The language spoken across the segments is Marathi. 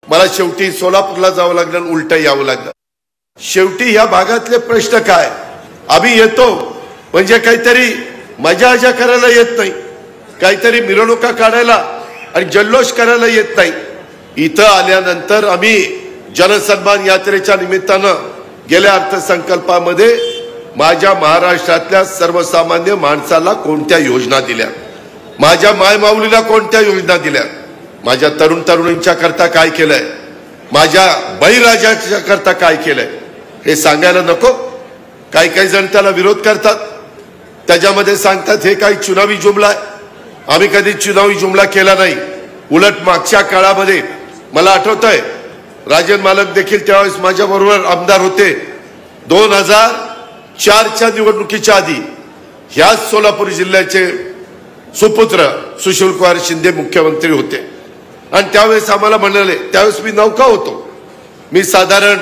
मला शेवटी सोलापूरला जावं लागलं आणि उलट यावं लागलं। शेवटी या भागातले प्रश्न काय, आम्ही येतो म्हणजे काहीतरी मजा आजा करायला येत नाही, काहीतरी मिरवणुका काढायला आणि जल्लोष करायला येत नाही। इथं आल्यानंतर आम्ही जनसन्मान यात्रेच्या निमित्तानं गेल्या अर्थसंकल्पामध्ये माझ्या महाराष्ट्रातल्या सर्वसामान्य माणसाला कोणत्या योजना दिल्या, माझ्या मायमाऊलीला कोणत्या योजना दिल्या, माझ्या तरुण तरुणींच्या करता काय केलंय, माझ्या बळीराजाच्या करता काय केलंय हे सांगायला नको। काही काही जण त्याला विरोध करतात, त्याच्यामध्ये सांगतात हे काही चुनावी जुमला आहे। आम्ही कधी चुनावी जुमला केला नाही। उलट मागच्या काळामध्ये मला आठवतंय राजन मालक देखील त्यावेळेस माझ्या बरोबर आमदार होते। 2004च्या निवडणुकीच्या आधी ह्याच सोलापूर जिल्ह्याचे सुपुत्र सुशील कुमार शिंदे मुख्यमंत्री होते आणि त्यावेळेस आम्हाला म्हणाले, त्यावेळेस मी नौका होतो, मी साधारण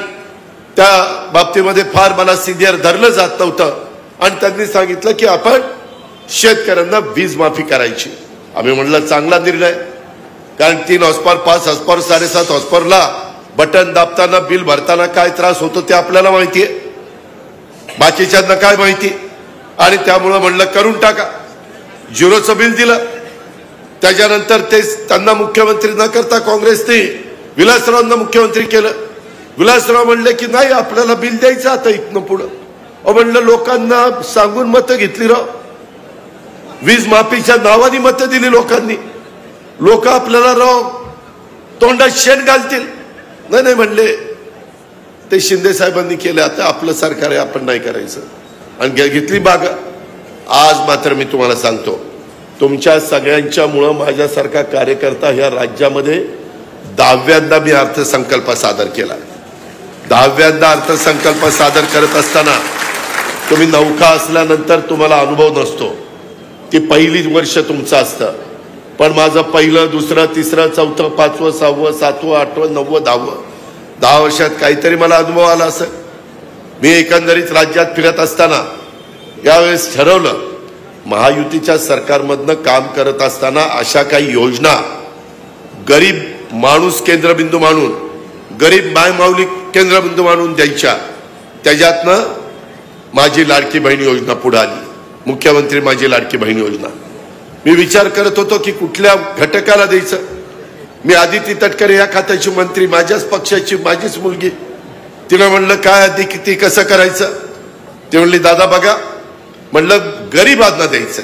त्या बाबतीमध्ये फार मला सिनियर धरलं जात नव्हतं आणि त्यांनी सांगितलं की आपण शेतकऱ्यांना वीज माफी करायची। आम्ही म्हणलं चांगला निर्णय, कारण 3 हॉर्सपावर 5 हॉर्सपावर 7.5 हॉर्सपावरला बटन दाबताना बिल भरताना काय त्रास होतो ते आपल्याला माहिती आहे, बाकीच्यांना काय माहिती। आणि त्यामुळे म्हणलं करून टाका, 0चं बिल दिलं। त्याच्यानंतर ते त्यांना मुख्यमंत्री न करता काँग्रेसने विलासरावांना मुख्यमंत्री केलं। विलासराव म्हणले की नाही आपल्याला बिल द्यायचं आता इथनं पुढं। म्हणलं लोकांना सांगून मतं घेतली राव, वीज माफीच्या नावाने मतं दिली लोकांनी, लोक आपल्याला राव तोंडात शेण घालतील। नाही म्हणले ते शिंदे साहेबांनी केलं, आता आपलं सरकार आहे आपण नाही करायचं आणि घेतली बाग। आज मात्र मी तुम्हाला सांगतो, तुमच्या सगळ्यांच्यामुळं माझ्यासारखा कार्यकर्ता ह्या राज्यामध्ये 10व्यांदा मी अर्थसंकल्प सादर केला। 10व्यांदा अर्थसंकल्प सादर करत असताना तुम्ही नौका असल्यानंतर तुम्हाला अनुभव नसतो, ती पहिली वर्ष तुमचं असतं, पण माझं पहिलं दुसरं तिसरं चौथं 5वं 6वं 7वं 8वं 9वं 10वं 10 वर्षात काहीतरी मला अनुभव आला असेल। मी एकंदरीत राज्यात फिरत असताना यावेळेस ठरवलं, महायुतीच्या सरकारमधनं काम करत असताना अशा काही योजना गरीब माणूस केंद्रबिंदू मानून, गरीब मायमाऊली केंद्रबिंदू मानून द्यायच्या। त्याच्यातनं माझी लाडकी बहीण योजना पुढे आली, मुख्यमंत्री माझी लाडकी बहीण योजना। मी विचार करत होतो की कुठल्या घटकाला द्यायचं। मी आदिती तटकरे या खात्याची मंत्री, माझ्याच पक्षाची, माझीच मुलगी, तिला म्हणलं काय आदिती कसं करायचं, ती म्हणली दादा बघा, म्हणलं गरीबांना द्यायचं।